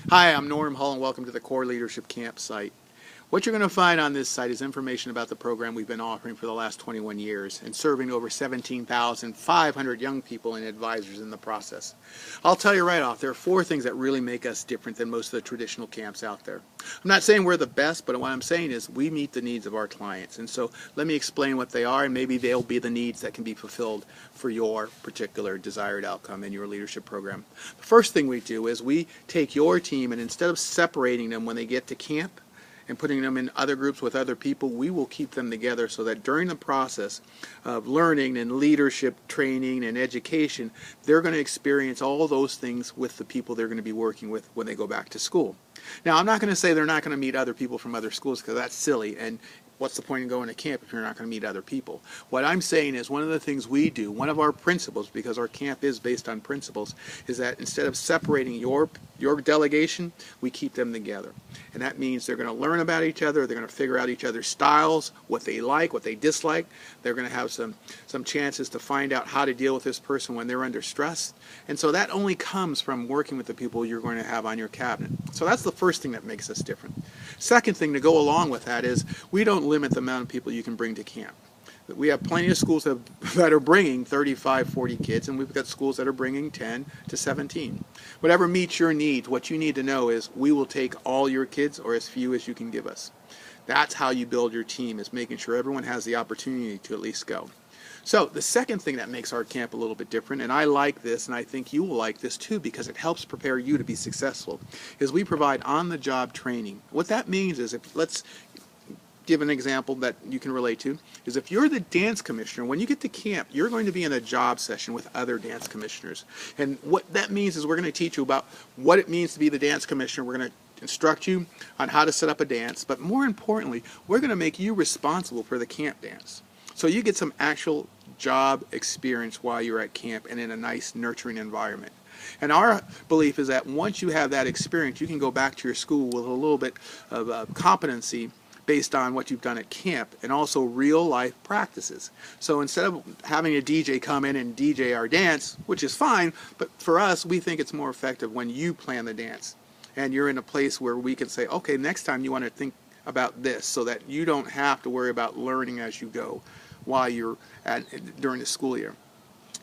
Hi, I'm Norm Hull and welcome to the Core Leadership Campsite. What you're going to find on this site is information about the program we've been offering for the last 21 years and serving over 17,500 young people and advisors in the process. I'll tell you right off, there are four things that really make us different than most of the traditional camps out there. I'm not saying we're the best, but what I'm saying is we meet the needs of our clients. And so let me explain what they are, and maybe they'll be the needs that can be fulfilled for your particular desired outcome in your leadership program. The first thing we do is we take your team, and instead of separating them when they get to camp, and putting them in other groups with other people, we will keep them together so that during the process of learning and leadership training and education, they're going to experience all those things with the people they're going to be working with when they go back to school. Now, I'm not going to say they're not going to meet other people from other schools, because that's silly, and what's the point in going to camp if you're not going to meet other people? What I'm saying is one of the things we do, one of our principles, because our camp is based on principles, is that instead of separating your delegation, we keep them together. And that means they're going to learn about each other, they're going to figure out each other's styles, what they like, what they dislike. They're going to have some chances to find out how to deal with this person when they're under stress. And so that only comes from working with the people you're going to have on your cabinet. So that's the first thing that makes us different. Second thing to go along with that is we don't limit the amount of people you can bring to camp. We have plenty of schools that are bringing 35, 40 kids, and we've got schools that are bringing 10 to 17. Whatever meets your needs, what you need to know is we will take all your kids or as few as you can give us. That's how you build your team, is making sure everyone has the opportunity to at least go. So the second thing that makes our camp a little bit different, and I like this, and I think you will like this too because it helps prepare you to be successful, is we provide on-the-job training. What that means is, let's give an example that you can relate to, is if you're the dance commissioner, when you get to camp, you're going to be in a job session with other dance commissioners. And what that means is we're going to teach you about what it means to be the dance commissioner. We're going to instruct you on how to set up a dance, but more importantly, we're going to make you responsible for the camp dance. So you get some actual job experience while you're at camp and in a nice, nurturing environment. And our belief is that once you have that experience, you can go back to your school with a little bit of competency based on what you've done at camp and also real life practices. So instead of having a DJ come in and DJ our dance, which is fine, but for us, we think it's more effective when you plan the dance and you're in a place where we can say, okay, next time you want to think about this, so that you don't have to worry about learning as you go while you're during the school year.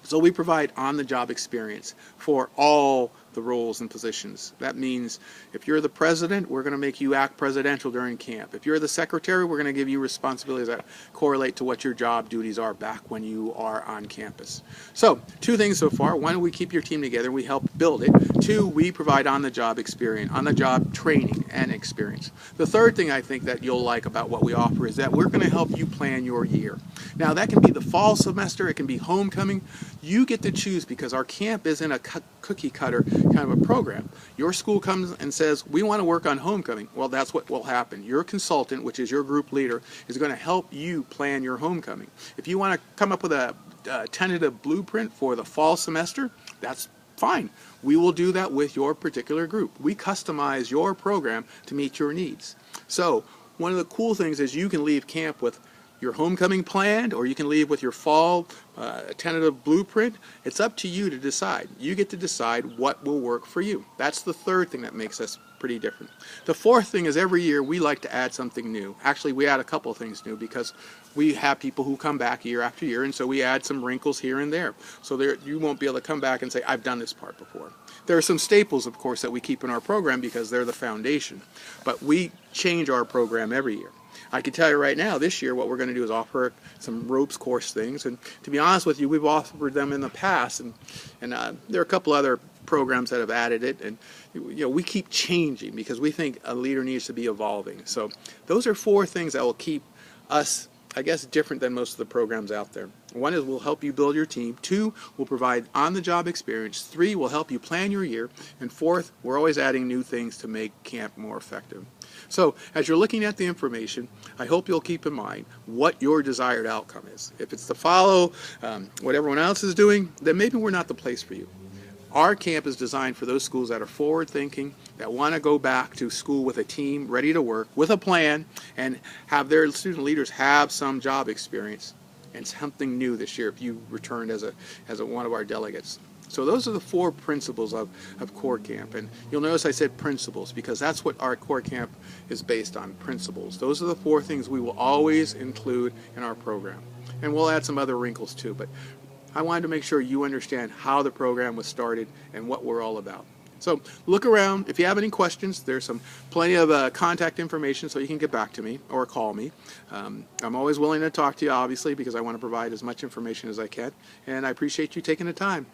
So we provide on-the-job experience for all the roles and positions. That means if you're the president, we're going to make you act presidential during camp. If you're the secretary, we're going to give you responsibilities that correlate to what your job duties are back when you are on campus. So, two things so far. One, we keep your team together, we help build it. Two, we provide on-the-job experience, on-the-job training and experience. The third thing I think that you'll like about what we offer is that we're going to help you plan your year. Now, that can be the fall semester, it can be homecoming. You get to choose, because our camp isn't a cookie cutter kind of a program. Your school comes and says, we want to work on homecoming. Well, that's what will happen. Your consultant, which is your group leader, is going to help you plan your homecoming. If you want to come up with a tentative blueprint for the fall semester, that's fine. We will do that with your particular group. We customize your program to meet your needs. So one of the cool things is you can leave camp with your homecoming planned, or you can leave with your fall tentative blueprint. It's up to you to decide. You get to decide what will work for you. That's the third thing that makes us pretty different. The fourth thing is every year we like to add something new. Actually, we add a couple of things new because we have people who come back year after year, and so we add some wrinkles here and there. So you won't be able to come back and say, I've done this part before. There are some staples, of course, that we keep in our program because they're the foundation, but we change our program every year. I can tell you right now, this year what we're going to do is offer some ropes course things, and to be honest with you, we've offered them in the past, and there are a couple other programs that have added it, and we keep changing because we think a leader needs to be evolving. So those are four things that will keep us, I guess, different than most of the programs out there. One is we'll help you build your team. Two, we'll provide on-the-job experience. Three, we'll help you plan your year. And fourth, we're always adding new things to make camp more effective. So as you're looking at the information, I hope you'll keep in mind what your desired outcome is. If it's to follow what everyone else is doing, then maybe we're not the place for you. Our camp is designed for those schools that are forward-thinking, that want to go back to school with a team ready to work, with a plan, and have their student leaders have some job experience and something new this year if you returned as one of our delegates. So those are the 4 principles of Core Camp. And you'll notice I said principles because that's what our Core Camp is based on, principles. Those are the 4 things we will always include in our program. And we'll add some other wrinkles too, but I wanted to make sure you understand how the program was started and what we're all about. So look around. If you have any questions, there's plenty of contact information so you can get back to me or call me. I'm always willing to talk to you, obviously, because I want to provide as much information as I can. And I appreciate you taking the time.